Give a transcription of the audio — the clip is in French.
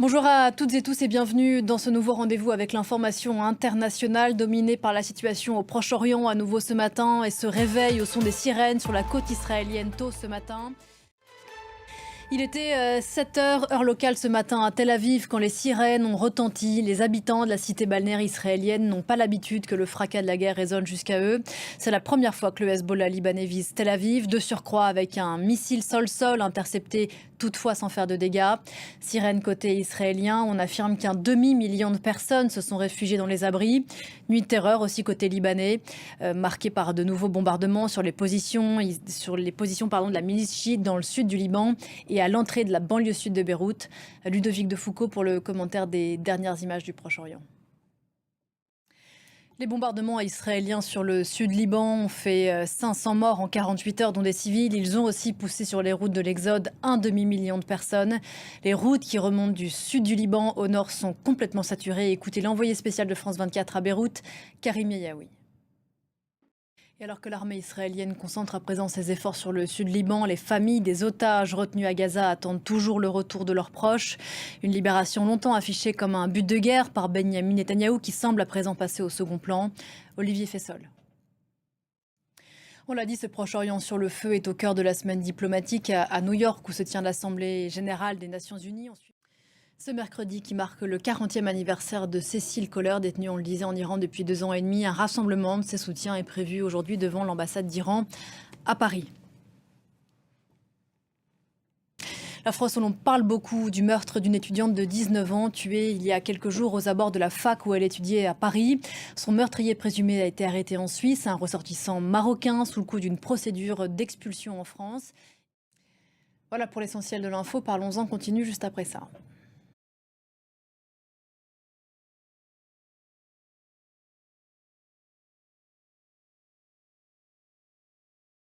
Bonjour à toutes et tous et bienvenue dans ce nouveau rendez-vous avec l'information internationale dominée par la situation au Proche-Orient à nouveau ce matin et ce réveil au son des sirènes sur la côte israélienne tôt ce matin. Il était 7 heures, heure locale ce matin à Tel Aviv quand les sirènes ont retenti. Les habitants de la cité balnéaire israélienne n'ont pas l'habitude que le fracas de la guerre résonne jusqu'à eux. C'est la première fois que le Hezbollah libanais vise Tel Aviv, de surcroît avec un missile sol-sol intercepté toutefois sans faire de dégâts. Sirène côté israélien, on affirme qu'un demi-million de personnes se sont réfugiées dans les abris. Nuit de terreur aussi côté libanais, marquée par de nouveaux bombardements sur les positions de la milice chiite dans le sud du Liban et à l'entrée de la banlieue sud de Beyrouth. Ludovic de Foucault pour le commentaire des dernières images du Proche-Orient. Les bombardements israéliens sur le sud Liban ont fait 500 morts en 48 heures, dont des civils. Ils ont aussi poussé sur les routes de l'Exode un demi-million de personnes. Les routes qui remontent du sud du Liban au nord sont complètement saturées. Écoutez l'envoyé spécial de France 24 à Beyrouth, Karim Yeyaoui. Et alors que l'armée israélienne concentre à présent ses efforts sur le sud Liban, les familles des otages retenus à Gaza attendent toujours le retour de leurs proches. Une libération longtemps affichée comme un but de guerre par Benyamin Netanyahou qui semble à présent passer au second plan. Olivier Fessol. On l'a dit, ce Proche-Orient sur le feu est au cœur de la semaine diplomatique à New York où se tient l'Assemblée générale des Nations Unies. Ce mercredi qui marque le 40e anniversaire de Cécile Kohler, détenue, on le disait, en Iran depuis 2 ans et demi. Un rassemblement de ses soutiens est prévu aujourd'hui devant l'ambassade d'Iran à Paris. La France, on parle beaucoup du meurtre d'une étudiante de 19 ans tuée il y a quelques jours aux abords de la fac où elle étudiait à Paris. Son meurtrier présumé a été arrêté en Suisse, un ressortissant marocain sous le coup d'une procédure d'expulsion en France. Voilà pour l'essentiel de l'info, parlons-en, continue juste après ça.